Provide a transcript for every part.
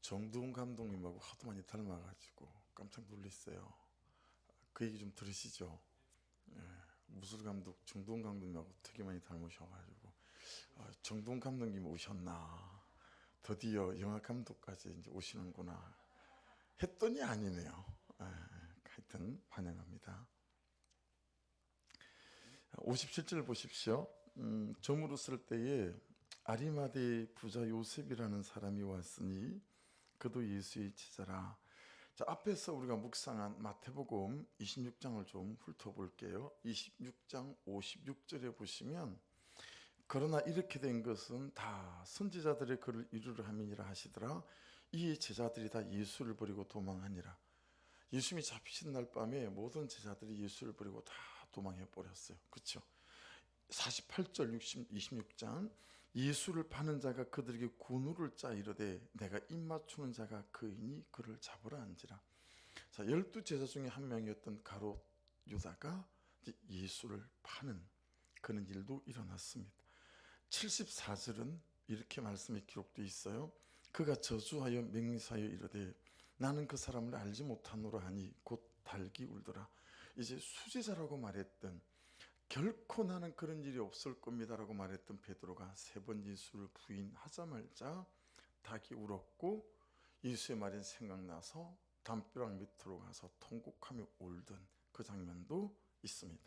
정두훈 감독님하고 하도 많이 닮아가지고 깜짝 놀랐어요. 그 얘기 좀 들으시죠? 예, 무술 감독 정두훈 감독님하고 되게 많이 닮으셔가지고 정두훈 감독님 오셨나, 드디어 영화 감독까지 이제 오시는구나 했더니 아니네요. 하여튼 환영합니다. 57절 보십시오. 점으로 쓸 때에 아리마대 부자 요셉이라는 사람이 왔으니 그도 예수의 제자라. 자, 앞에서 우리가 묵상한 마태복음 26장을 좀 훑어볼게요. 26장 56절에 보시면, 그러나 이렇게 된 것은 다 선지자들의 글을 이루려 함이니라 하시더라. 이 제자들이 다 예수를 버리고 도망하니라. 예수님이 잡히신 날 밤에 모든 제자들이 예수를 버리고 다 도망해 버렸어요. 그렇죠? 48절 26장, 예수를 파는 자가 그들에게 군우를 짜 이르되 내가 입 맞추는 자가 그이니 그를 잡으라 한지라. 자, 12제자 중에 한 명이었던 가롯 유다가 예수를 파는 그런 일도 일어났습니다. 74절은 이렇게 말씀이 기록되어 있어요. 그가 저주하여 맹세하여 이르되 나는 그 사람을 알지 못하노라 하니 곧 달기 울더라. 이제 수제자라고 말했던, 결코 나는 그런 일이 없을 겁니다라고 말했던 베드로가 세 번 예수를 부인하자마자 닭이 울었고, 예수의 말이 생각나서 담벼락 밑으로 가서 통곡하며 울던 그 장면도 있습니다.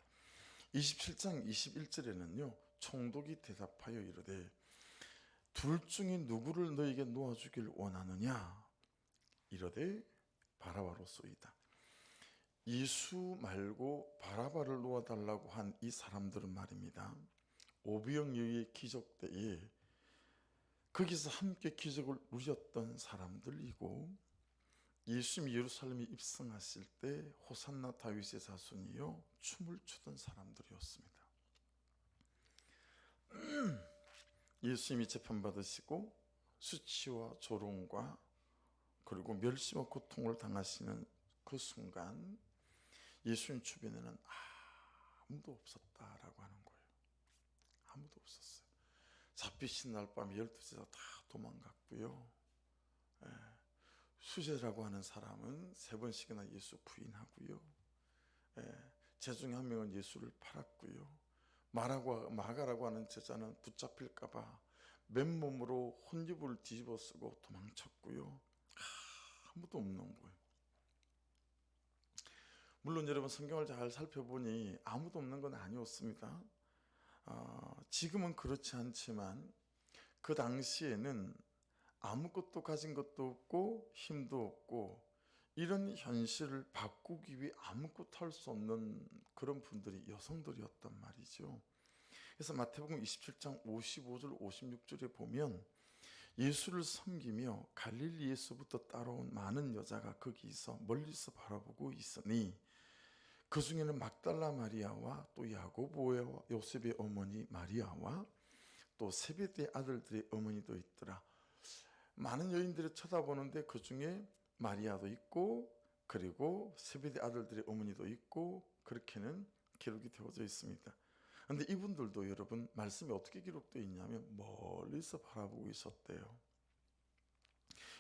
27장 21절에는요 총독이 대답하여 이르되 둘 중에 누구를 너에게 놓아주길 원하느냐 이르되 바라바로소이다. 예수 말고 바라바를 놓아달라고 한 이 사람들은 말입니다, 오병 여의 기적 때에 거기서 함께 기적을 누렸던 사람들이고, 예수님이 예루살렘에 입성하실 때 호산나 다윗의 자손이요 춤을 추던 사람들이었습니다. 예수님이 재판받으시고 수치와 조롱과 그리고 멸시와 고통을 당하시는 그 순간 예수님 주변에는 아무도 없었다라고 하는 거예요. 아무도 없었어요. 잡히신 날 밤에 12제자 다 도망갔고요. 수제라고 하는 사람은 세 번씩이나 예수 부인하고요. 제 중에 한 명은 예수를 팔았고요. 마가라고 하는 제자는 붙잡힐까봐 맨몸으로 혼집을 뒤집어 쓰고 도망쳤고요. 아무도 없는 거예요. 물론 여러분 성경을 잘 살펴보니 아무도 없는 건 아니었습니다. 지금은 그렇지 않지만 그 당시에는 아무것도 가진 것도 없고 힘도 없고 이런 현실을 바꾸기 위해 아무것도 할 수 없는 그런 분들이 여성들이었단 말이죠. 그래서 마태복음 27장 55절 56절에 보면 예수를 섬기며 갈릴리에서부터 따라온 많은 여자가 거기서 멀리서 바라보고 있으니 그 중에는 막달라 마리아와 또 야고보와 요셉의 어머니 마리아와 또 세베대의 아들들의 어머니도 있더라. 많은 여인들이 쳐다보는데 그 중에 마리아도 있고 그리고 세베대 아들들의 어머니도 있고, 그렇게는 기록이 되어져 있습니다. 그런데 이분들도 여러분 말씀이 어떻게 기록되어 있냐면 멀리서 바라보고 있었대요.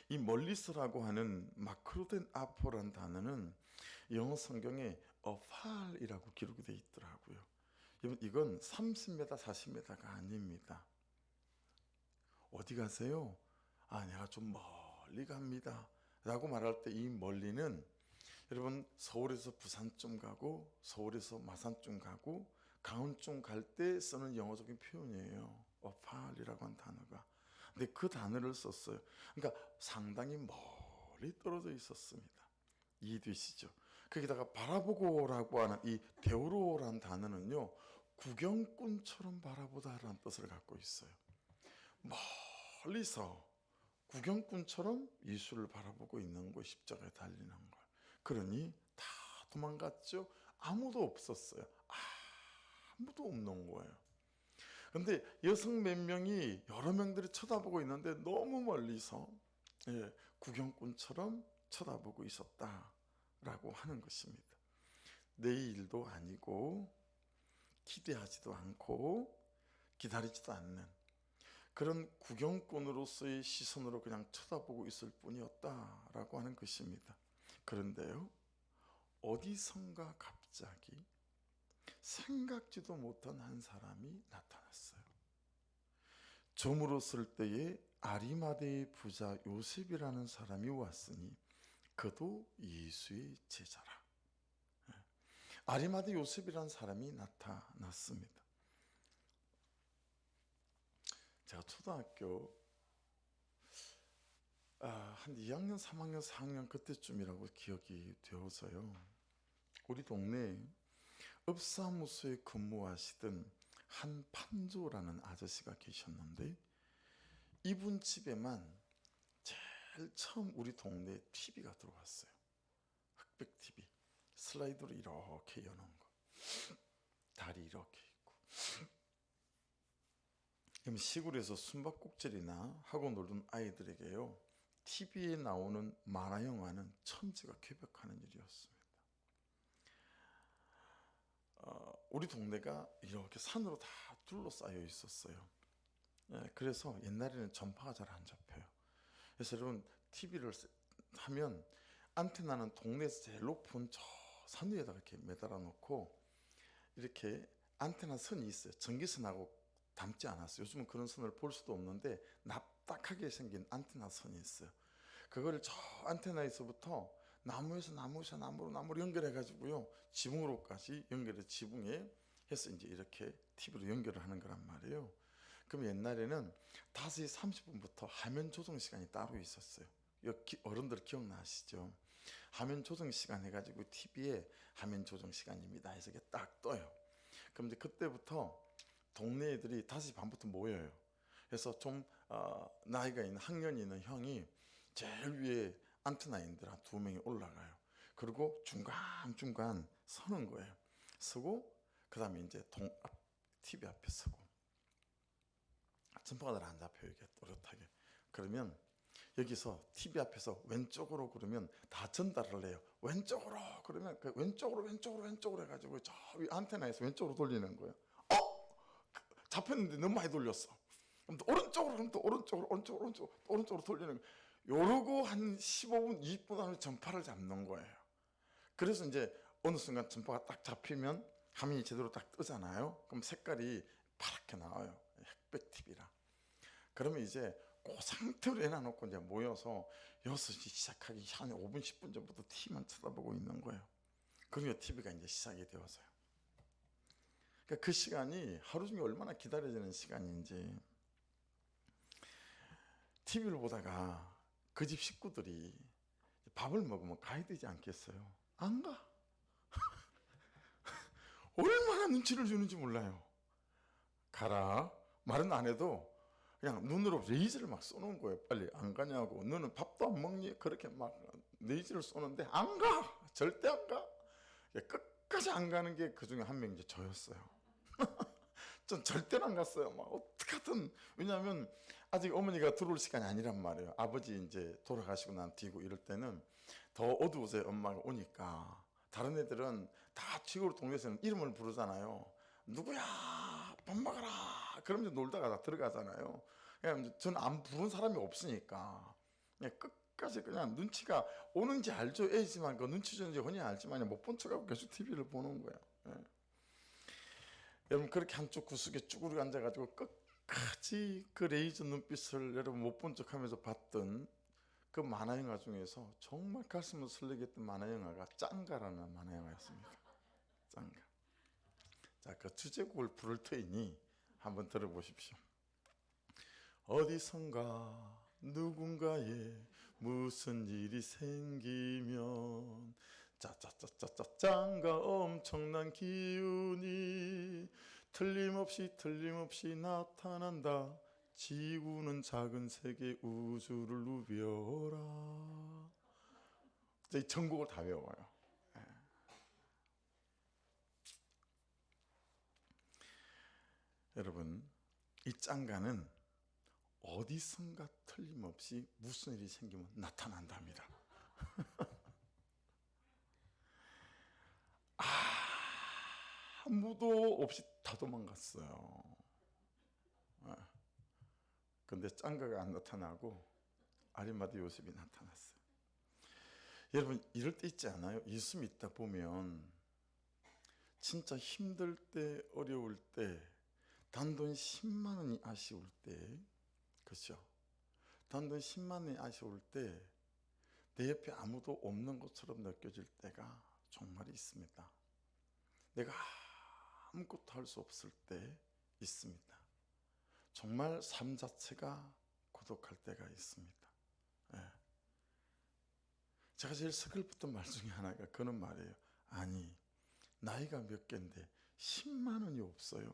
이 멀리서라고 하는 마크로된 아포란 단어는 영어 성경에 afar이라고 기록이 되어 있더라고요. 여러분 이건 30m 40m가 아닙니다. 어디 가세요? 내가 좀 멀리 갑니다 라고 말할 때 이 멀리는 여러분 서울에서 부산쯤 가고 서울에서 마산쯤 가고 강원쯤 갈 때 쓰는 영어적인 표현이에요. afar이라고 하는 단어가. 근데 그 단어를 썼어요. 그러니까 상당히 멀리 떨어져 있었습니다. 이해되시죠? 거기다가 바라보고라고 하는 이 데오로라는 단어는요 구경꾼처럼 바라보다라는 뜻을 갖고 있어요. 멀리서 구경꾼처럼 예수를 바라보고 있는 거, 십자가에 달리는 걸. 그러니 다 도망갔죠. 아무도 없었어요. 아무도 없는 거예요. 근데 여성 몇 명이 여러 명들이 쳐다보고 있는데 너무 멀리서 구경꾼처럼 쳐다보고 있었다라고 하는 것입니다. 내일도 아니고 기대하지도 않고 기다리지도 않는, 그런 구경꾼으로서의 시선으로 그냥 쳐다보고 있을 뿐이었다라고 하는 것입니다. 그런데요, 어디선가 갑자기 생각지도 못한 한 사람이 나타났어요. 점으로 쓸 때에 아리마대의 부자 요셉이라는 사람이 왔으니 그도 예수의 제자라. 아리마대 요셉이라는 사람이 나타났습니다. 제가 초등학교 한 2학년, 3학년, 4학년 그때쯤이라고 기억이 되어서요. 우리 동네에 읍사무소에 근무하시던 한 판조라는 아저씨가 계셨는데 이분 집에만 제일 처음 우리 동네에 TV가 들어왔어요. 흑백 TV. 슬라이드로 이렇게 여는 거. 다리 이렇게 있고. 그럼 시골에서 숨바꼭질이나 하고 놀던 아이들에게요, TV에 나오는 만화 영화는 천지가 쾌백하는 일이었습니다. 우리 동네가 이렇게 산으로 다 둘러싸여 있었어요. 그래서 옛날에는 전파가 잘 안 잡혀요. 그래서 여러분 TV를 하면 안테나는 동네에서 제일 높은 저 산 위에다가 이렇게 매달아 놓고 이렇게 안테나 선이 있어요. 전기선하고 닮지 않았어요. 요즘은 그런 선을 볼 수도 없는데 납작하게 생긴 안테나 선이 있어요. 그걸 저 안테나에서부터 나무로 연결해 가지고요, 지붕으로까지 연결해, 지붕에 해서 이제 이렇게 TV로 연결을 하는 거란 말이에요. 그럼 옛날에는 5시 30분부터 화면 조정 시간이 따로 있었어요. 어른들 기억나시죠? 화면 조정 시간 해가지고 TV에 화면 조정 시간입니다 해서 이게 딱 떠요. 그럼 이제 그때부터 동네 애들이 5시 반부터 모여요. 그래서 좀 나이가 있는, 학년이 있는 형이 제일 위에 안테나 인들 한 2명이 올라가요. 그리고 중간중간 서는 거예요. 서고 그 다음에 이제 TV 앞에 서고, 전파가 잘 안 잡혀요, 이게 또렷하게. 그러면 여기서 TV 앞에서 왼쪽으로 그러면 다 전달을 해요. 왼쪽으로 그러면 그 왼쪽으로 해가지고 저 위 안테나에서 왼쪽으로 돌리는 거예요. 잡혔는데 너무 많이 돌렸어. 그럼 또 오른쪽으로, 또 오른쪽으로 돌리는 거예요. 요러고 한 15분, 20분 안에 전파를 잡는 거예요. 그래서 이제 어느 순간 전파가 딱 잡히면 화면이 제대로 딱 뜨잖아요. 그럼 색깔이 파랗게 나와요. 흑백 TV라. 그러면 이제 그 상태로 해놔놓고 이제 모여서 6시 시작하기 한 5분, 10분 전부터 TV만 쳐다보고 있는 거예요. 그러면 TV가 이제 시작이 되어서요. 그러니까 그 시간이 하루 중에 얼마나 기다려지는 시간인지. TV를 보다가 그 집 식구들이 밥을 먹으면 가야 되지 않겠어요? 안 가. 얼마나 눈치를 주는지 몰라요. 가라 말은 안 해도 그냥 눈으로 레이저를 막 쏘는 거예요. 빨리 안 가냐고. 너는 밥도 안 먹니? 그렇게 막 레이저를 쏘는데 안 가. 절대 안 가. 끝까지 안 가는 게 그 중에 한 명이 이제 저였어요. 전 절대로 안 갔어요. 막 어떻게든. 왜냐하면 아직 어머니가 들어올 시간이 아니란 말이에요. 아버지 이제 돌아가시고 난 뒤고 이럴 때는 더 어두워서 엄마가 오니까. 다른 애들은 다 지구로 동네에서는 이름을 부르잖아요. 누구야 밥 먹어라. 그러면 놀다가 다 들어가잖아요. 그냥 저는 안 부른 사람이 없으니까 그냥 끝까지 그냥 눈치가 오는지 알죠. 애지만 그 눈치 주는지 흔히 알지만 못 본 척하고 계속 TV를 보는 거예요. 예. 여러분 그렇게 한쪽 구석에 쭈그리고 앉아가지고 끝까지 그 레이저 눈빛을 여러분 못 본 척하면서 봤던 그 만화 영화 중에서 정말 가슴을 설레게 했던 만화 영화가 짱가라는 만화 영화였습니다. 짱가. 자, 그 주제곡을 부를 테니 한번 들어보십시오. 어디선가 누군가에 무슨 일이 생기면 짜짜짜짜짜 짱가 엄청난 기운이 틀림없이 나타난다. 지구는 작은 세계 우주를 누벼라. 이 전곡을 다 외워요. 여러분 이 짱가는 어디선가 틀림없이 무슨 일이 생기면 나타난답니다. 아무도 없이 다 도망갔어요. 근데 짱가가 안 나타나고 아리마대 요셉이 나타났어요. 여러분 이럴 때 있지 않아요? 예수 믿다 보면 진짜 힘들 때, 어려울 때, 단돈 10만 원이 아쉬울 때, 그렇죠? 단돈 10만 원이 아쉬울 때 내 옆에 아무도 없는 것처럼 느껴질 때가 정말 있습니다. 내가 아무것도 할 수 없을 때 있습니다. 정말 삶 자체가 고독할 때가 있습니다. 예. 제가 제일 서글펐던 말 중에 하나가 그런 말이에요. 아니, 나이가 몇 개인데 10만 원이 없어요?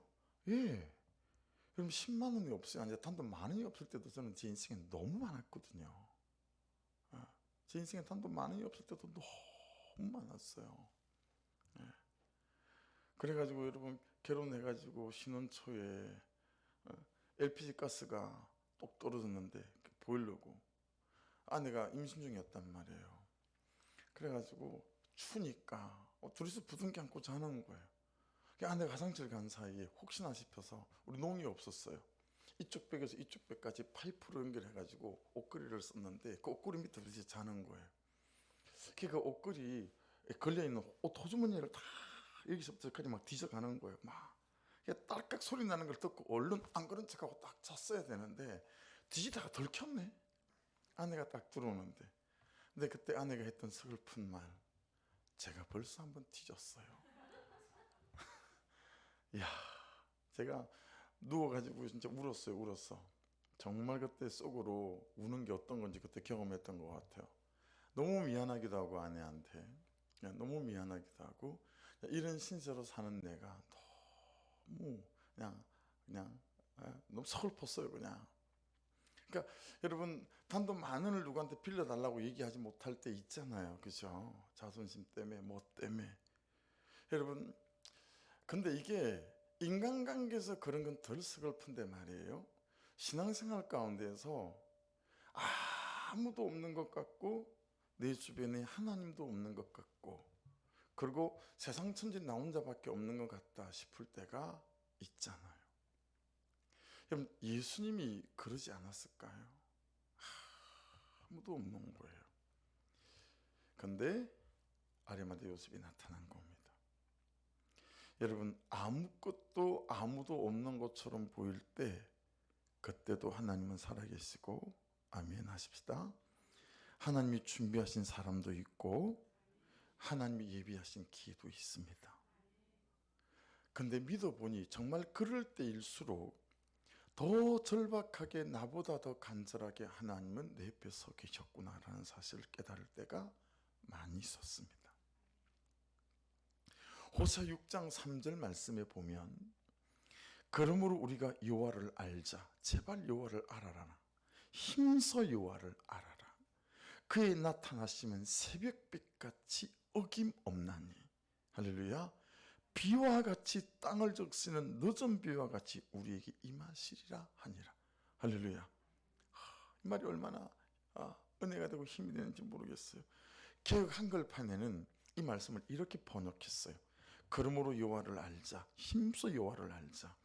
예. 그럼 10만 원이 없어요. 아니, 단돈 만 원이 없을 때도 저는 제 인생에 너무 많았거든요. 제 인생에 단돈 만 원이 없을 때도 너무 많았어요. 예. 그래가지고 여러분 결혼해가지고 신혼 초에 LPG 가스가 똑 떨어졌는데 보일러고 아내가 임신 중이었단 말이에요. 그래가지고 추우니까 둘이서 부둥켜 안고 자는 거예요. 아내가 화장실 간 사이에 혹시나 싶어서 우리 농이 없었어요. 이쪽 벽에서 이쪽 벽까지 파이프로 연결해가지고 옷걸이를 썼는데 그 옷걸이 밑에 이제 자는 거예요. 그 옷걸이 걸려있는 옷 호주머니를 다 여기서부터 여기까지 막 뒤져가는 거예요. 막 딸깍 소리 나는 걸 듣고 얼른 안 그런 척하고 딱 잤어야 되는데 뒤지다가 들켰네. 아내가 딱 들어오는데. 근데 그때 아내가 했던 슬픈 말, 제가 벌써 한번 뒤졌어요. 이야, 제가 누워가지고 진짜 울었어요. 울었어. 정말 그때 속으로 우는 게 어떤 건지 그때 경험했던 것 같아요. 너무 미안하기도 하고 아내한테 너무 미안하기도 하고 이런 신세로 사는 내가 너무 그냥 너무 서글펐어요. 그냥. 그러니까 여러분 단돈 만 원을 누구한테 빌려달라고 얘기하지 못할 때 있잖아요. 그죠? 자존심 때문에 뭐 때문에. 여러분 근데 이게 인간관계에서 그런 건 덜 서글픈데 말이에요. 신앙생활 가운데에서 아무도 없는 것 같고 내 주변에 하나님도 없는 것 같고 그리고 세상 천지 나 혼자밖에 없는 것 같다 싶을 때가 있잖아요. 여러분 예수님이 그러지 않았을까요? 아무도 없는 거예요. 근데 아리마대 요셉이 나타난 겁니다. 여러분 아무것도 아무도 없는 것처럼 보일 때 그때도 하나님은 살아계시고 아멘 하십시다. 하나님이 준비하신 사람도 있고 하나님이 예비하신 기회도 있습니다. 근데 믿어보니 정말 그럴 때일수록 더 절박하게 나보다 더 간절하게 하나님은 내 옆에 서 계셨구나라는 사실을 깨달을 때가 많이 있었습니다. 호세 6장 3절 말씀에 보면 그러므로 우리가 여호와를 알자. 제발 여호와를 알아라. 힘써 여호와를 알아라. 그의 나타나시면 새벽빛같이 어김없나니. 할렐루야. 비와 같이 땅을 적시는 늦은 비와 같이 우리에게 임하시리라 하니라. 할렐루야. 이 말이 얼마나 은혜가 되고 힘이 되는지 모르겠어요. 개역 한글판에는 이 말씀을 이렇게 번역했어요. 그러므로 여호와를 알자. 힘써 여호와를 알자.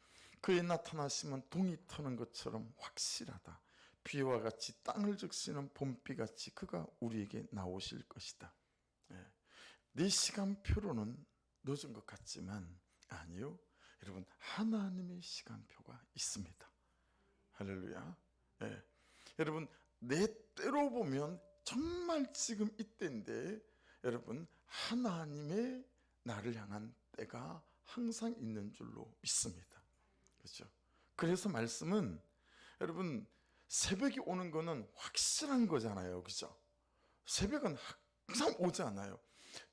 그의 나타나시면 동이 트는 것처럼 확실하다. 비와 같이 땅을 적시는 봄비같이 그가 우리에게 나오실 것이다. 내 시간표로는 늦은 것 같지만 아니요. 여러분 하나님의 시간표가 있습니다. 할렐루야. 여러분 내 때로 보면 정말 지금 이때인데 여러분 하나님의 나를 향한 때가 항상 있는 줄로 믿습니다. 그렇죠? 그래서 말씀은 여러분 새벽이 오는 거는 확실한 거잖아요. 그렇죠? 새벽은 항상 오지 않아요.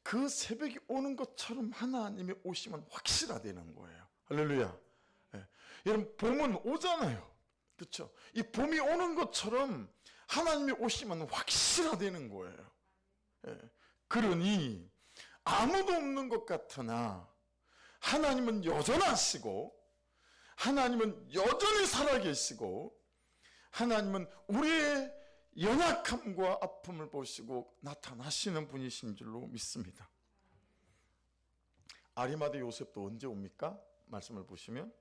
그 새벽이 오는 것처럼 하나님이 오시면 확실하다는 거예요. 할렐루야. 여러분 봄은 오잖아요. 그렇죠? 이 봄이 오는 것처럼 하나님이 오시면 확실하다는 거예요. 그러니 아무도 없는 것 같으나 하나님은 여전하시고 하나님은 여전히 살아계시고 하나님은 우리의 연약함과 아픔을 보시고 나타나시는 분이신 줄로 믿습니다. 아리마대 요셉도 언제 옵니까? 말씀을 보시면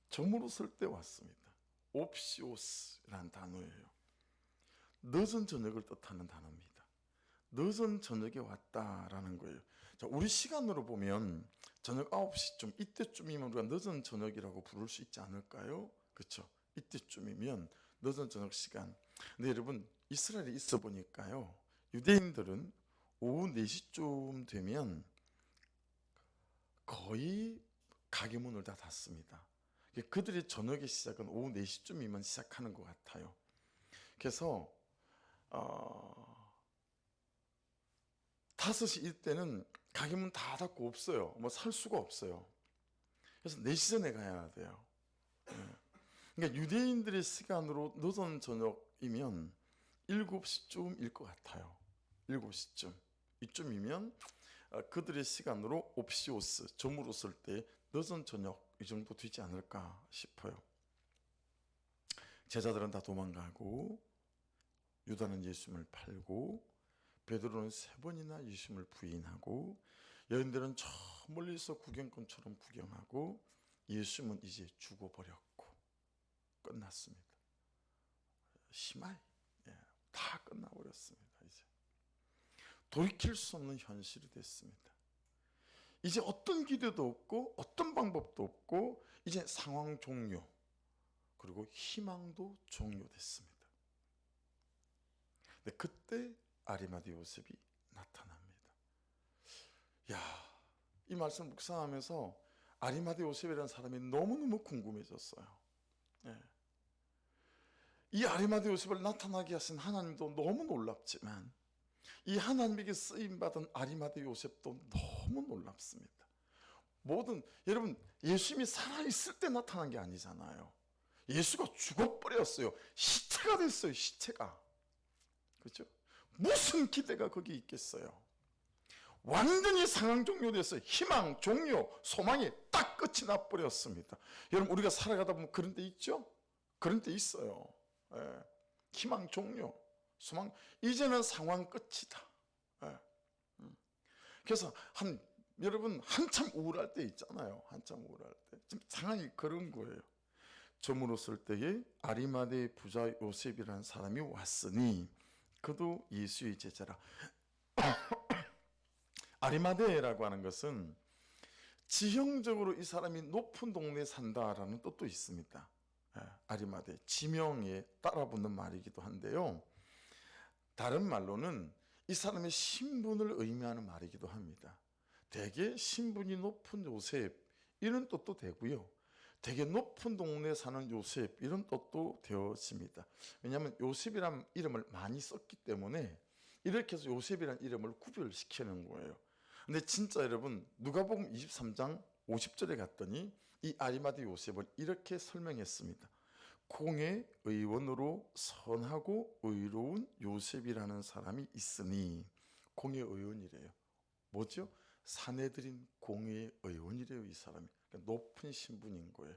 저물었을 때 왔습니다. 옵시오스라는 단어예요. 늦은 저녁을 뜻하는 단어입니다. 늦은 저녁에 왔다라는 거예요. 자, 우리 시간으로 보면 저녁 9시쯤 이때쯤이면 우리가 늦은 저녁이라고 부를 수 있지 않을까요? 그렇죠? 이때쯤이면 늦은 저녁 시간. 근데 여러분 이스라엘에 있어 보니까요, 유대인들은 오후 4시쯤 되면 거의 가게 문을 다 닫습니다. 그들의 저녁의 시작은 오후 4시쯤이면 시작하는 것 같아요. 그래서 5시 이때는 가게 문 다 닫고 없어요. 뭐 살 수가 없어요. 그래서 4시 전에 가야 돼요. 그러니까 유대인들의 시간으로 늦은 저녁이면 7시쯤일 것 같아요. 7시쯤. 이쯤이면 그들의 시간으로 옵시오스, 저물어 쓸 때 늦은 저녁 이 정도 되지 않을까 싶어요. 제자들은 다 도망가고 유다는 예수님을 팔고 베드로는 3번이나 예수님을 부인하고 여인들은 저 멀리서 구경꾼처럼 구경하고 예수님은 이제 죽어버렸고 끝났습니다. 심하이 다 끝나버렸습니다. 이제 돌이킬 수 없는 현실이 됐습니다. 이제 어떤 기대도 없고 어떤 방법도 없고 이제 상황 종료, 그리고 희망도 종료됐습니다. 근데 그때 아리마대 요셉이 나타납니다. 야, 이 말씀 묵상하면서 아리마대 요셉이라는 사람이 너무너무 궁금해졌어요. 이 아리마대 요셉을 나타나게 하신 하나님도 너무 놀랍지만 이 하나님에게 쓰임받은 아리마대 요셉도 너무 놀랍습니다. 여러분 예수님이 살아있을 때 나타난 게 아니잖아요. 예수가 죽어버렸어요. 시체가 됐어요. 시체가. 그렇죠? 무슨 기대가 거기 있겠어요. 완전히 상황 종료됐어요. 희망 종료, 소망이 딱 끝이 나버렸습니다. 여러분 우리가 살아가다 보면 그런 데 있죠? 그런 데 있어요. 희망 종료, 소망, 이제는 상황 끝이다. 그래서 여러분 한참 우울할 때 있잖아요. 한참 우울할 때. 지금 상황이 그런 거예요. 저물었을 때에 아리마대 부자 요셉이라는 사람이 왔으니 그도 예수의 제자라. 아리마대라고 하는 것은 지형적으로 이 사람이 높은 동네에 산다라는 뜻도 있습니다. 아리마대, 지명에 따라붙는 말이기도 한데요. 다른 말로는 이 사람의 신분을 의미하는 말이기도 합니다. 되게 신분이 높은 요셉 이런 뜻도 되고요. 되게 높은 동네에 사는 요셉 이런 뜻도 되어집니다. 왜냐하면 요셉이라는 이름을 많이 썼기 때문에 이렇게 해서 요셉이라는 이름을 구별시키는 거예요. 근데 진짜 여러분 누가복음 23장 50절에 갔더니 이 아리마대 요셉을 이렇게 설명했습니다. 공의 의원으로 선하고 의로운 요셉이라는 사람이 있으니. 공의 의원이래요. 뭐죠? 사내들인 공의 의원이래요. 이 사람이. 그러니까 높은 신분인 거예요.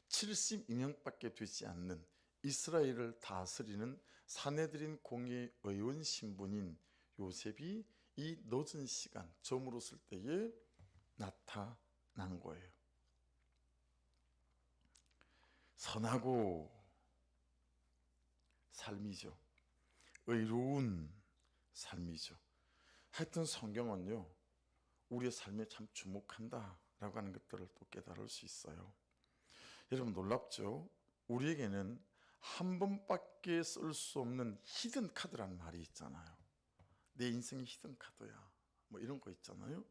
72명밖에 되지 않는 이스라엘을 다스리는 사내들인 공의 의원 신분인 요셉이 이 늦은 시간 저물었을 때에 나타난 거예요. 선하고 삶이죠. 의로운 삶이죠. 하여튼 성경은요 우리의 삶에 참 주목한다라고 하는 것들을 또 깨달을 수 있어요. 여러분 놀랍죠? 우리에게는 한 번밖에 쓸 수 없는 히든 카드라는 말이 있잖아요. 내 인생이 히든 카드야 뭐 이런 거 있잖아요.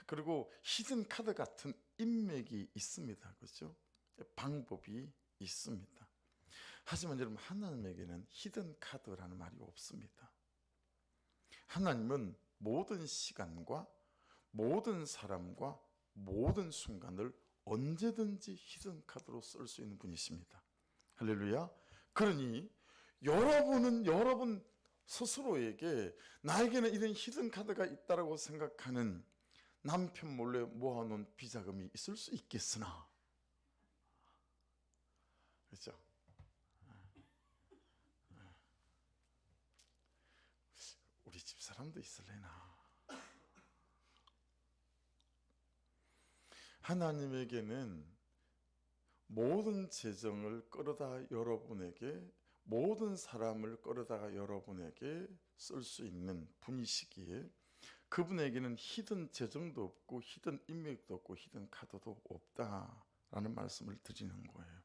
그리고 히든 카드 같은 인맥이 있습니다. 그렇죠? 방법이 있습니다. 하지만 여러분 하나님에게는 히든 카드라는 말이 없습니다. 하나님은 모든 시간과 모든 사람과 모든 순간을 언제든지 히든 카드로 쓸 수 있는 분이십니다. 할렐루야. 그러니 여러분은 여러분 스스로에게 나에게는 이런 히든 카드가 있다고 생각하는 남편 몰래 모아놓은 비자금이 있을 수 있겠으나, 그렇죠? 우리 집사람도 있을래나. 하나님에게는 모든 재정을 끌어다 여러분에게, 모든 사람을 끌어다가 여러분에게 쓸 수 있는 분이시기에 그분에게는 히든 재정도 없고 히든 인맥도 없고 히든 카드도 없다라는 말씀을 드리는 거예요.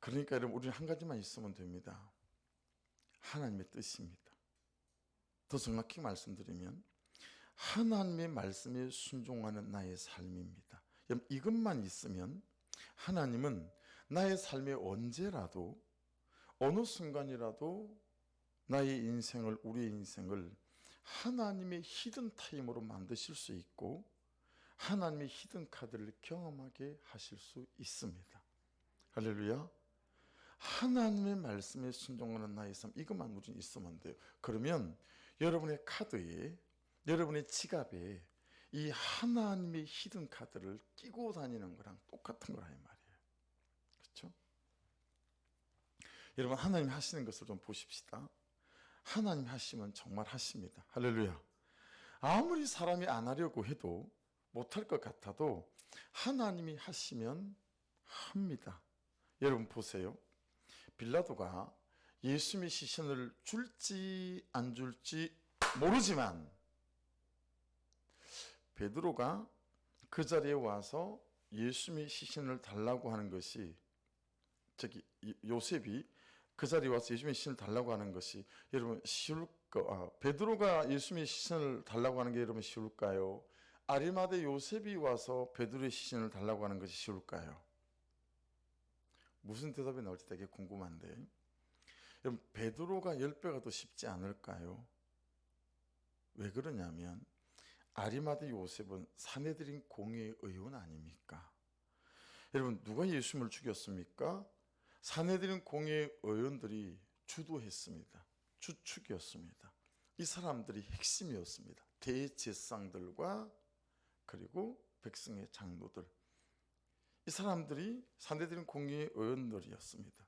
그러니까 여러분, 우리는 한 가지만 있으면 됩니다. 하나님의 뜻입니다. 더 정확히 말씀드리면 하나님의 말씀에 순종하는 나의 삶입니다. 여러분, 이것만 있으면 하나님은 나의 삶에 언제라도 어느 순간이라도 나의 인생을, 우리의 인생을 하나님의 히든 타임으로 만드실 수 있고 하나님의 히든 카드를 경험하게 하실 수 있습니다. 할렐루야. 하나님의 말씀에 순종하는 나의 삶, 이것만 우리는 있으면 돼요. 그러면 여러분의 카드에, 여러분의 지갑에 이 하나님의 히든 카드를 끼고 다니는 거랑 똑같은 거라 이 말이에요. 그렇죠? 여러분, 하나님 하시는 것을 좀 보십시다. 하나님 하시면 정말 하십니다. 할렐루야. 아무리 사람이 안 하려고 해도, 못할 것 같아도 하나님이 하시면 합니다. 여러분 보세요. 빌라도가 예수님의 시신을 줄지 안 줄지 모르지만 베드로가 그 자리에 와서 예수님의 시신을 달라고 하는 것이, 요셉이 그 자리에 와서 예수님의 시신을 달라고 하는 것이 여러분 베드로가 예수님의 시신을 달라고 하는 게 여러분 쉬울까요? 아리마대 요셉이 와서 베드로의 시신을 달라고 하는 것이 쉬울까요? 무슨 대답이 나올지 되게 궁금한데, 여러분 베드로가 10배가 더 쉽지 않을까요? 왜 그러냐면 아리마대 요셉은 사내들인 공회의 의원 아닙니까? 여러분, 누가 예수님을 죽였습니까? 사내들인 공회의 의원들이 주도했습니다. 주축이었습니다. 이 사람들이 핵심이었습니다. 대제사장들과 그리고 백성의 장로들, 이 사람들이 사내들인 공회의 의원들이었습니다.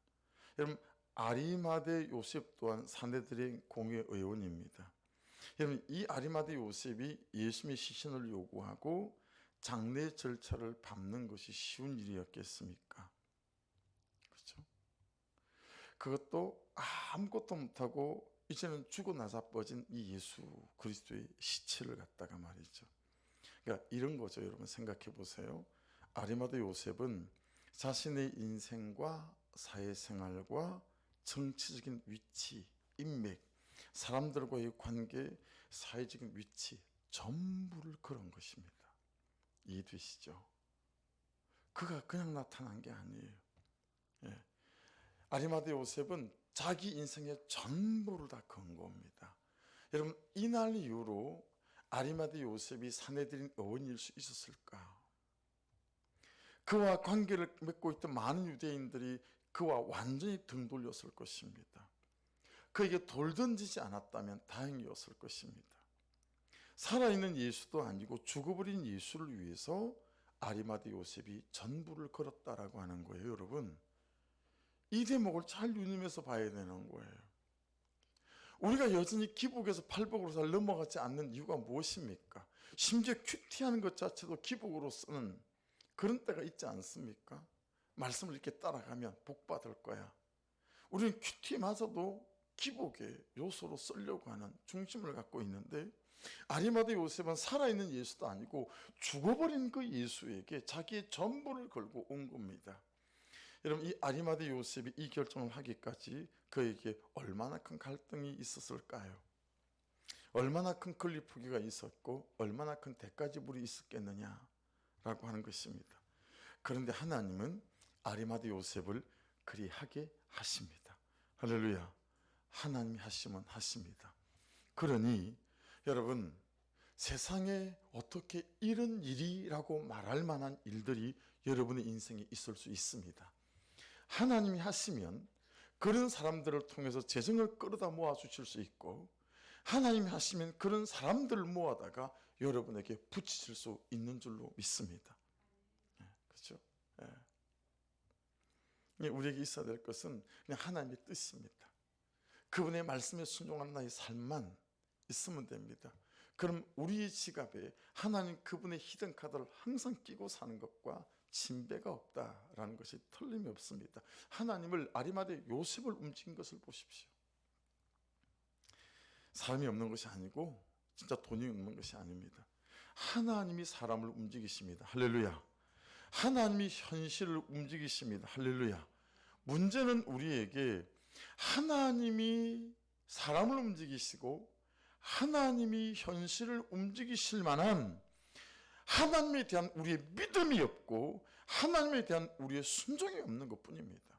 여러분, 아리마대 요셉 또한 사내들인 공회의 의원입니다. 여러분, 이 아리마대 요셉이 예수님의 시신을 요구하고 장례 절차를 밟는 것이 쉬운 일이었겠습니까? 그렇죠? 그것도 아무것도 못하고 이제는 죽어 나자빠진 이 예수 그리스도의 시체를 갖다가 말이죠. 그러니까 이런 거죠. 여러분 생각해 보세요. 아리마대 요셉은 자신의 인생과 사회생활과 정치적인 위치, 인맥, 사람들과의 관계, 사회적인 위치 전부를 걸은 것입니다. 이해되시죠? 그가 그냥 나타난 게 아니에요. 예. 아리마대 요셉은 자기 인생의 전부를 다 건 겁니다. 여러분, 이날 이후로 아리마대 요셉이 사내들인 의원일 수 있었을까? 그와 관계를 맺고 있던 많은 유대인들이 그와 완전히 등 돌렸을 것입니다. 그에게 돌 던지지 않았다면 다행이었을 것입니다. 살아있는 예수도 아니고 죽어버린 예수를 위해서 아리마대 요셉이 전부를 걸었다라고 하는 거예요. 여러분, 이 대목을 잘 유념해서 봐야 되는 거예요. 우리가 여전히 기복에서 팔복으로 잘 넘어가지 않는 이유가 무엇입니까? 심지어 큐티하는 것 자체도 기복으로 쓰는 그런 때가 있지 않습니까? 말씀을 이렇게 따라가면 복 받을 거야. 우리는 큐티마저도 기복의 요소로 쓰려고 하는 중심을 갖고 있는데, 아리마대 요셉은 살아있는 예수도 아니고 죽어버린 그 예수에게 자기의 전부를 걸고 온 겁니다. 여러분, 이 아리마대 요셉이 이 결정을 하기까지 그에게 얼마나 큰 갈등이 있었을까요? 얼마나 큰 권리포기가 있었고 얼마나 큰 대가지불이 있었겠느냐라고 하는 것입니다. 그런데 하나님은 아리마대 요셉을 그리하게 하십니다. 할렐루야. 하나님이 하시면 하십니다. 그러니 여러분, 세상에 어떻게 이런 일이라고 말할 만한 일들이 여러분의 인생에 있을 수 있습니다. 하나님이 하시면 그런 사람들을 통해서 재정을 끌어다 모아 주실 수 있고, 하나님이 하시면 그런 사람들을 모아다가 여러분에게 붙이실 수 있는 줄로 믿습니다. 그렇죠? 우리에게 있어야 될 것은 그냥 하나님의 뜻입니다. 그분의 말씀에 순종하는 나의 삶만 있으면 됩니다. 그럼 우리의 지갑에 하나님 그분의 히든 카드를 항상 끼고 사는 것과 진배가 없다라는 것이 틀림이 없습니다. 하나님을 아리마대 요셉을 움직인 것을 보십시오. 사람이 없는 것이 아니고 진짜 돈이 없는 것이 아닙니다. 하나님이 사람을 움직이십니다. 할렐루야. 하나님이 현실을 움직이십니다. 할렐루야. 문제는 우리에게 하나님이 사람을 움직이시고 하나님이 현실을 움직이실 만한 하나님에 대한 우리의 믿음이 없고 하나님에 대한 우리의 순종이 없는 것뿐입니다.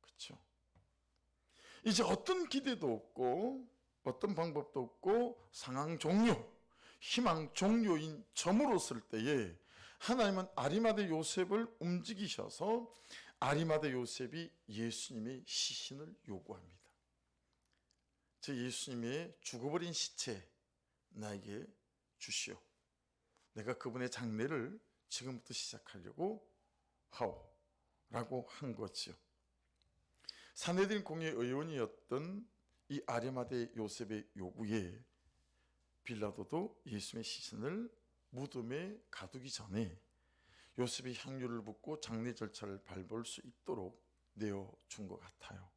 그렇죠? 이제 어떤 기대도 없고 어떤 방법도 없고 상황 종료, 희망 종료인 점으로 쓸 때에 하나님은 아리마대 요셉을 움직이셔서 아리마대 요셉이 예수님의 시신을 요구합니다. 저 예수님의 죽어버린 시체 나에게 주시오. 내가 그분의 장례를 지금부터 시작하려고 하오 라고 한 거지요. 산헤드린 공의 의원이었던 이 아리마대 요셉의 요구에 빌라도도 예수님의 시신을 무덤에 가두기 전에 요셉이 향유를 붓고 장례 절차를 밟을 수 있도록 내어준 것 같아요.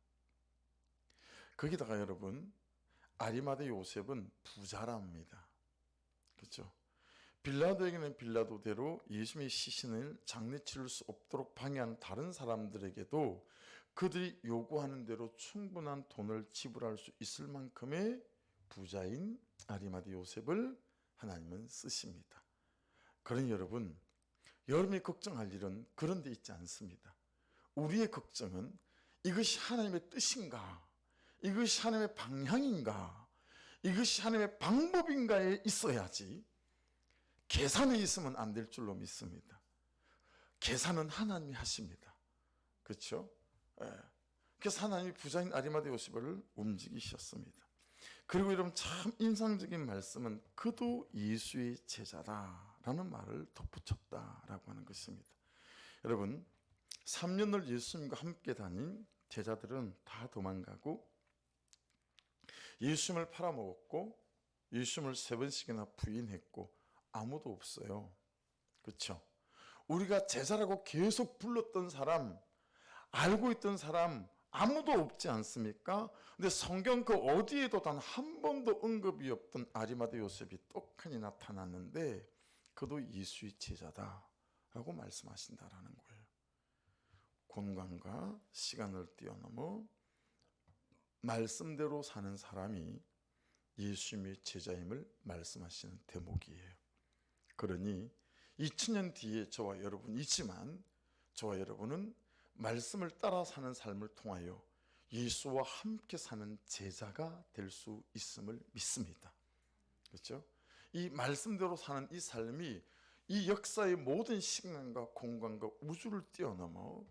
거기다가 여러분, 아리마대 요셉은 부자랍니다. 그렇죠? 빌라도에게는 빌라도대로 예수님의 시신을 장례 치를 수 없도록 방해한 다른 사람들에게도 그들이 요구하는 대로 충분한 돈을 지불할 수 있을 만큼의 부자인 아리마대 요셉을 하나님은 쓰십니다. 그러니 여러분이 걱정할 일은 그런 데 있지 않습니다. 우리의 걱정은 이것이 하나님의 뜻인가? 이것이 하나님의 방향인가? 이것이 하나님의 방법인가에 있어야지 계산에 있으면 안 될 줄로 믿습니다. 계산은 하나님이 하십니다. 그렇죠? 그래서 하나님이 부자인 아리마대 요셉을 움직이셨습니다. 그리고 여러분 참 인상적인 말씀은 그도 예수의 제자다라는 말을 덧붙였다라고 하는 것입니다. 여러분 3년을 예수님과 함께 다닌 제자들은 다 도망가고 예수님을 팔아먹었고 예수님을 3번씩이나 부인했고 아무도 없어요. 그렇죠? 우리가 제자라고 계속 불렀던 사람, 알고 있던 사람 아무도 없지 않습니까? 근데 성경 그 어디에도 단 한 번도 언급이 없던 아리마대 요셉이 떡하니 나타났는데 그도 예수의 제자다라고 말씀하신다라는 거예요. 공간과 시간을 뛰어넘어 말씀대로 사는 사람이 예수님의 제자임을 말씀하시는 대목이에요. 그러니 2000년 뒤에 저와 여러분이지만 저와 여러분은 말씀을 따라 사는 삶을 통하여 예수와 함께 사는 제자가 될 수 있음을 믿습니다. 그렇죠? 이 말씀대로 사는 이 삶이 이 역사의 모든 시간과 공간과 우주를 뛰어넘어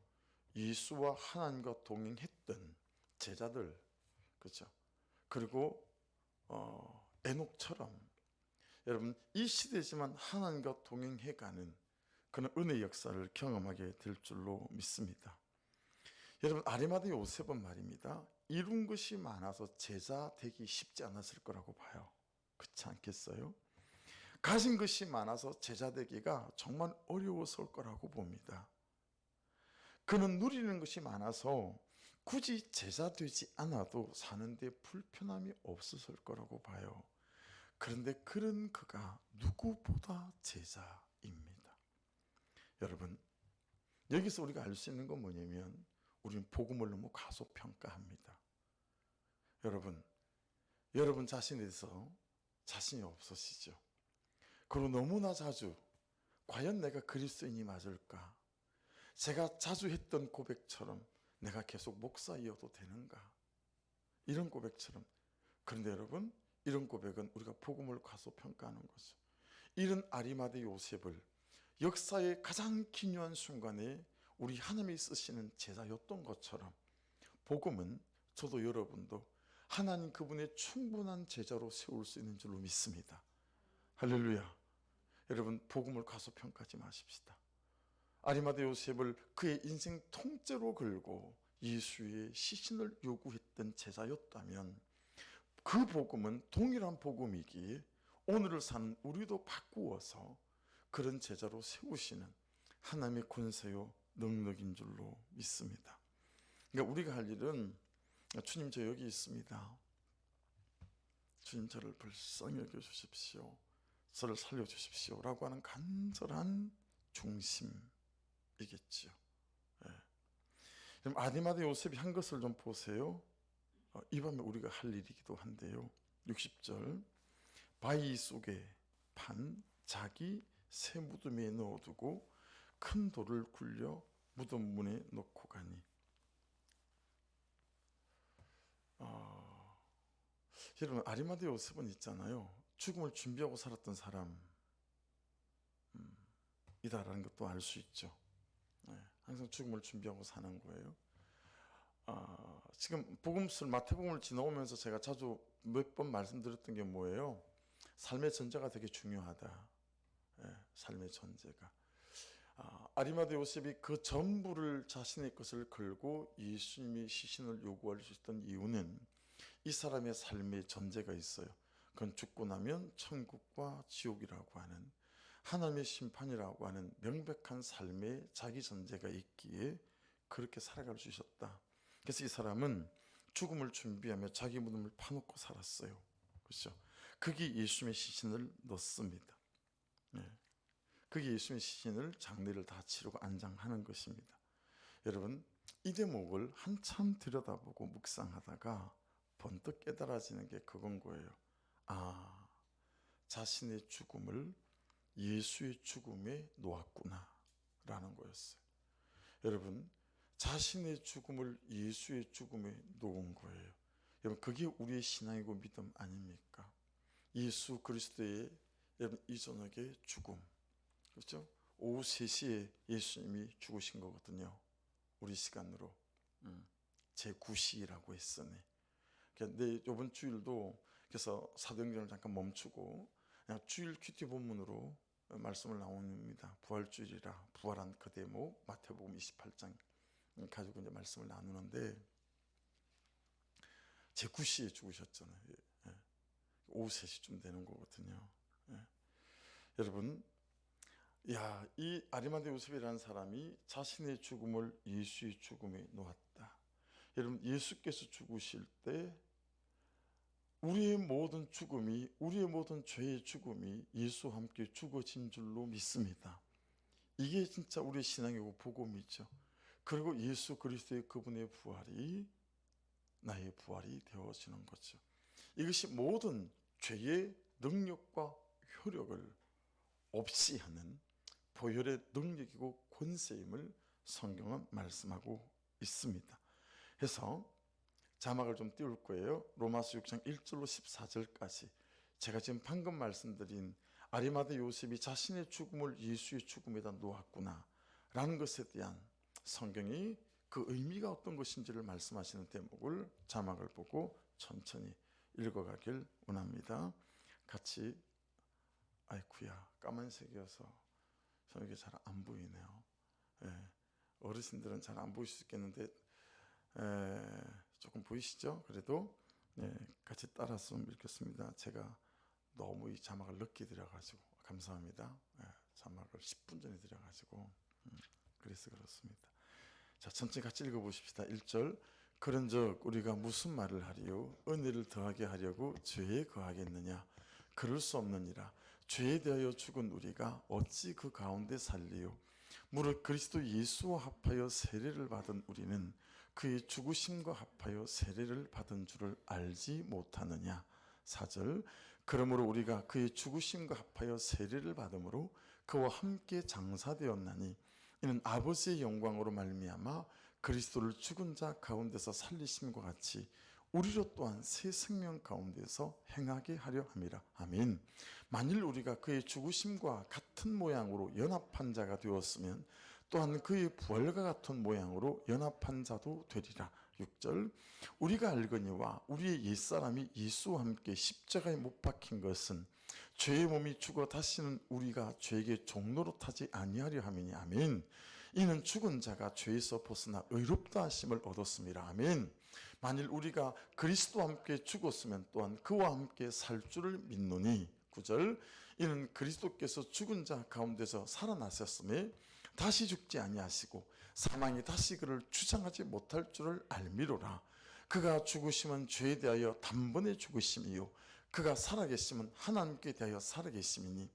예수와 하나님과 동행했던 제자들, 그렇죠? 그리고 에녹처럼 여러분 이 시대지만 하나님과 동행해가는 그런 은혜의 역사를 경험하게 될 줄로 믿습니다. 여러분 아리마대 요셉은 말입니다. 이룬 것이 많아서 제자 되기 쉽지 않았을 거라고 봐요. 그렇지 않겠어요? 가진 것이 많아서 제자 되기가 정말 어려웠을 거라고 봅니다. 그는 누리는 것이 많아서 굳이 제자 되지 않아도 사는데 불편함이 없었을 거라고 봐요. 그런데 그런 그가 누구보다 제자입니다. 여러분 여기서 우리가 알 수 있는 건 뭐냐면 우리는 복음을 너무 과소평가합니다. 여러분 자신에 대해서 자신이 없으시죠? 그리고 너무나 자주 과연 내가 그리스도인이 맞을까? 제가 자주 했던 고백처럼 내가 계속 목사이어도 되는가? 이런 고백처럼. 그런데 여러분 이런 고백은 우리가 복음을 과소평가하는 거죠. 이런 아리마대 요셉을 역사의 가장 기묘한 순간에 우리 하나님이 쓰시는 제자였던 것처럼 복음은 저도 여러분도 하나님 그분의 충분한 제자로 세울 수 있는 줄로 믿습니다. 할렐루야. 여러분 복음을 과소평가하지 마십시다. 아리마대 요셉을 그의 인생 통째로 걸고 예수의 시신을 요구했던 제자였다면 그 복음은 동일한 복음이기에 오늘을 사는 우리도 바꾸어서 그런 제자로 세우시는 하나님의 권세요 능력인 줄로 믿습니다. 그러니까 우리가 할 일은 주님 저 여기 있습니다. 주님 저를 불쌍히 여겨주십시오. 저를 살려주십시오 라고 하는 간절한 중심이겠지요. 예. 그럼 아디마다 요셉이 한 것을 좀 보세요. 이 밤에 우리가 할 일이기도 한데요. 60절 바위 속에 판 자기 새 무덤에 넣어두고 큰 돌을 굴려 무덤 문에 놓고 가니. 여러분 아리마다 요셉은 있잖아요. 죽음을 준비하고 살았던 사람이다라는 것도 알 수 있죠. 항상 죽음을 준비하고 사는 거예요. 지금 마태복음을 지나오면서 제가 자주 몇 번 말씀드렸던 게 뭐예요? 삶의 전제가 되게 중요하다. 삶의 전제가. 아리마다 요셉이 그 전부를 자신의 것을 걸고 예수님이 시신을 요구할 수 있던 이유는 이 사람의 삶의 전제가 있어요. 그건 죽고 나면 천국과 지옥이라고 하는 하나님의 심판이라고 하는 명백한 삶의 자기 전제가 있기에 그렇게 살아갈 수 있었다. 그래서 이 사람은 죽음을 준비하며 자기 무덤을 파놓고 살았어요. 그렇죠? 거기 예수님의 시신을 넣습니다. 거기 예수님의 시신을 장례를 다 치르고 안장하는 것입니다. 여러분 이 대목을 한참 들여다보고 묵상하다가 번뜩 깨달아지는 게 그건 거예요. 자신의 죽음을 예수의 죽음에 놓았구나 라는 거였어요. 여러분 자신의 죽음을 예수의 죽음에 놓은 거예요. 여러분 그게 우리의 신앙이고 믿음 아닙니까? 예수 그리스도의 여러분 이 저녁의 죽음, 그렇죠? 오후 3시에 예수님이 죽으신 거거든요. 우리 시간으로 제9시라고 했으니. 그러니까 이번 주일도 그래서 사도행전을 잠깐 멈추고 그냥 주일 큐티 본문으로 말씀을 나옵니다. 부활주일이라 부활한 그 대목 마태복음 28장 가지고 이제 말씀을 나누는데 제9시에 죽으셨잖아요. 오후 3시쯤 되는 거거든요. 여러분 이 아리마다 요셉이라는 사람이 자신의 죽음을 예수의 죽음에 놓았다. 여러분 예수께서 죽으실 때 우리의 모든 죽음이 우리의 모든 죄의 죽음이 예수와 함께 죽어진 줄로 믿습니다. 이게 진짜 우리의 신앙이고 복음이죠. 그리고 예수 그리스도의 그분의 부활이 나의 부활이 되어지는 거죠. 이것이 모든 죄의 능력과 효력을 없이 하는 보혈의 능력이고 권세임을 성경은 말씀하고 있습니다. 그래서 자막을 좀 띄울 거예요. 로마서 6장 1절로 14절까지 제가 지금 방금 말씀드린 아리마다 요셉이 자신의 죽음을 예수의 죽음에다 놓았구나 라는 것에 대한 성경이 그 의미가 어떤 것인지를 말씀하시는 대목을 자막을 보고 천천히 읽어가길 원합니다. 같이. 아이쿠야 까만색이어서 저에게 잘 안 보이네요. 어르신들은 잘 안 보일 수 있겠는데 조금 보이시죠? 그래도 같이 따라서 읽겠습니다. 제가 너무 이 자막을 늦게 드려가지고 감사합니다. 자막을 10분 전에 드려가지고 그래서 그렇습니다. 자, 천천히 같이 읽어보십시다. 1절 그런즉 우리가 무슨 말을 하리요? 은혜를 더하게 하려고 죄에 거하겠느냐? 그럴 수 없느니라. 죄에 대하여 죽은 우리가 어찌 그 가운데 살리요? 무릇 그리스도 예수와 합하여 세례를 받은 우리는 그의 죽으심과 합하여 세례를 받은 줄을 알지 못하느냐? 4절 그러므로 우리가 그의 죽으심과 합하여 세례를 받음으로 그와 함께 장사되었나니 이는 아버지의 영광으로 말미암아 그리스도를 죽은 자 가운데서 살리심과 같이 우리로 또한 새 생명 가운데서 행하게 하려 함이라. 아멘. 만일 우리가 그의 죽으심과 같은 모양으로 연합한 자가 되었으면 또한 그의 부활과 같은 모양으로 연합한 자도 되리라. 6절 우리가 알거니와 우리의 옛사람이 예수와 함께 십자가에 못 박힌 것은 죄의 몸이 죽어 다시는 우리가 죄에게 종노릇하지 아니하려 함이니. 아멘. 이는 죽은 자가 죄에서 벗어나 의롭다 하심을 얻었습니다. 아멘. 만일 우리가 그리스도와 함께 죽었으면 또한 그와 함께 살 줄을 믿노니. 9절 이는 그리스도께서 죽은 자 가운데서 살아나셨음에 다시 죽지 아니하시고 사망이 다시 그를 주장하지 못할 줄을 알미로라. 그가 죽으심은 죄에 대하여 단번에 죽으심이요 그가 살아계심은 하나님께 대하여 살아계심이니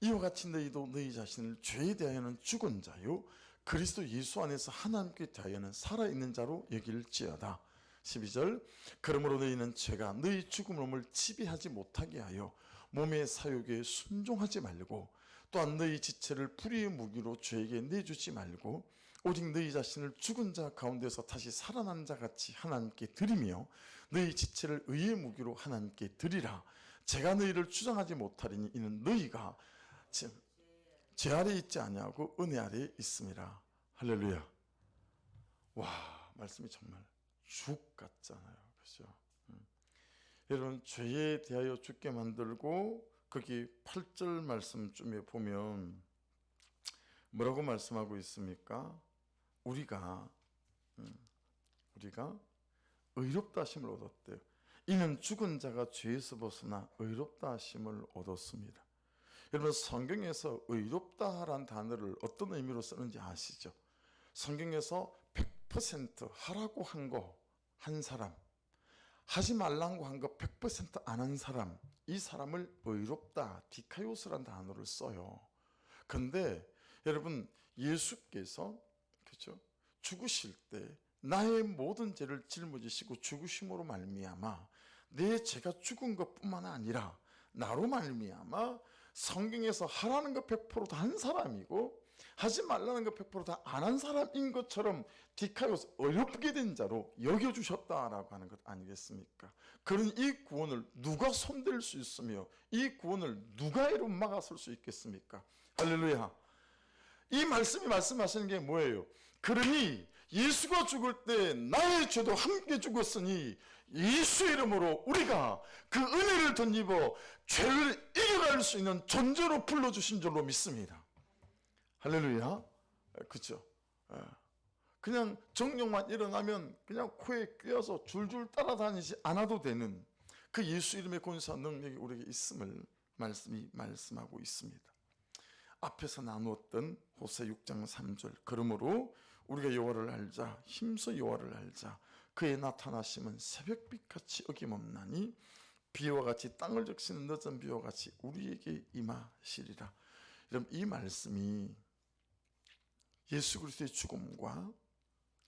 이와 같이 너희도 너희 자신을 죄에 대하여는 죽은 자요 그리스도 예수 안에서 하나님께 대하여는 살아있는 자로 여길지어다. 12절 그러므로 너희는 죄가 너희 죽은 몸을 지배하지 못하게 하여 몸의 사욕에 순종하지 말고 또한 너희 지체를 불의의 무기로 죄에게 내주지 말고 오직 너희 자신을 죽은 자 가운데서 다시 살아난 자 같이 하나님께 드리며 너희 지체를 의의 무기로 하나님께 드리라. 제가 너희를 주장하지 못하리니 이는 너희가 죄 아래 있지 아니하고 은혜 아래 있음이라. 할렐루야. 와, 말씀이 정말 죽 같잖아요. 그렇죠? 여러분, 죄에 대하여 죽게 만들고 거기 8절 말씀쯤에 보면 뭐라고 말씀하고 있습니까? 우리가 의롭다 하심을 얻었대요. 이는 죽은 자가 죄에서 벗어나 의롭다 하심을 얻었습니다. 여러분, 성경에서 의롭다라는 단어를 어떤 의미로 쓰는지 아시죠? 성경에서 100% 하라고 한 거 한 사람, 하지 말라고 한 거 100% 안 한 사람, 이 사람을 의롭다, 디카이오스라는 단어를 써요. 근데 여러분, 예수께서 그렇죠? 죽으실 때 나의 모든 죄를 짊어지시고 죽으심으로 말미암아 내 죄가 죽은 것뿐만 아니라 나로 말미암아 성경에서 하라는 거 100% 다 한 사람이고 하지 말라는 거 100% 다 안 한 사람인 것처럼 디카이오스 어렵게 된 자로 여겨주셨다라고 하는 것 아니겠습니까? 그런 이 구원을 누가 손댈 수 있으며 이 구원을 누가 이름 막아설 수 있겠습니까? 할렐루야. 이 말씀이 말씀하시는 게 뭐예요? 그러니 예수가 죽을 때 나의 죄도 함께 죽었으니 예수 이름으로 우리가 그 은혜를 덧입어 죄를 이겨갈 수 있는 존재로 불러주신 줄로 믿습니다. 할렐루야. 그렇죠? 그냥 정령만 일어나면 그냥 코에 꿰어서 줄줄 따라다니지 않아도 되는 그 예수 이름의 권세와 능력이 우리에게 있음을 말씀이 말씀하고 있습니다. 앞에서 나누었던 호세 6장 3절 그러므로 우리가 여호와를 알자 힘써 여호와를 알자 그의 나타나심은 새벽빛같이 어김없나니 비와 같이 땅을 적시는 늦은 비와 같이 우리에게 임하시리라. 여러분, 이 말씀이 예수 그리스도의 죽음과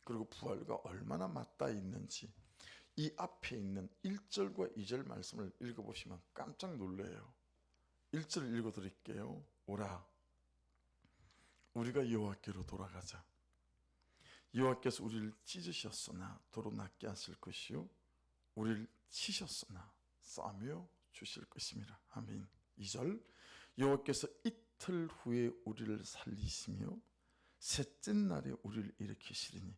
그리고 부활과 얼마나 맞닿아 있는지 이 앞에 있는 1절과 2절 말씀을 읽어보시면 깜짝 놀래요. 1절 읽어드릴게요. 오라 우리가 여호와께로 돌아가자. 여호와께서 우리를 찢으셨으나 도로 낫게 하실 것이요 우리를 치셨으나 싸며 주실 것임이라. 아멘. 2절 여호와께서 이틀 후에 우리를 살리시며 셋째 날에 우리를 일으키시리니.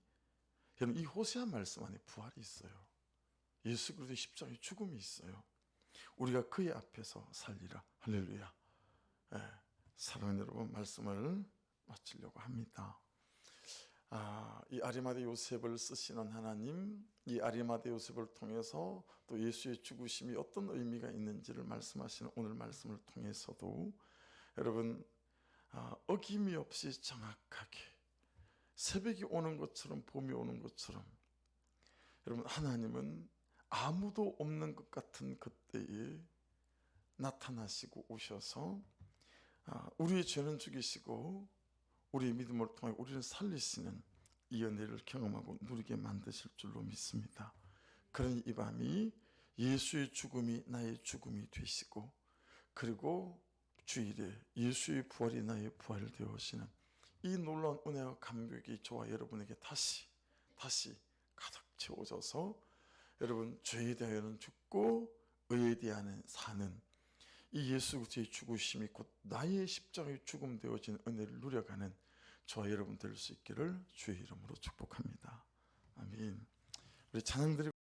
여러분, 이 호세아 말씀 안에 부활이 있어요. 예수 그리스도의 십자가의 죽음이 있어요. 우리가 그의 앞에서 살리라. 할렐루야. 사랑하는 여러분, 말씀을 마치려고 합니다. 이 아리마대 요셉을 쓰시는 하나님, 이 아리마대 요셉을 통해서 또 예수의 죽으심이 어떤 의미가 있는지를 말씀하시는 오늘 말씀을 통해서도 여러분, 어김이 없이 정확하게 새벽이 오는 것처럼 봄이 오는 것처럼 여러분, 하나님은 아무도 없는 것 같은 그때에 나타나시고 오셔서 우리의 죄는 죽이시고 우리의 믿음을 통해 우리를 살리시는 이 은혜를 경험하고 누리게 만드실 줄로 믿습니다. 그러니 이 밤이 예수의 죽음이 나의 죽음이 되시고 그리고 주일에 예수의 부활이 나의 부활이 되어지는 이 놀라운 은혜와 감격이 저와 여러분에게 다시 가득 채워져서 여러분, 죄에 대하여는 죽고 의에 대하여는 사는 이 예수 그리스도의 죽으심이 곧 나의 십자가의 죽음 되어진 은혜를 누려가는 저와 여러분 될 수 있기를 주의 이름으로 축복합니다. 아멘. 우리 찬양 드리고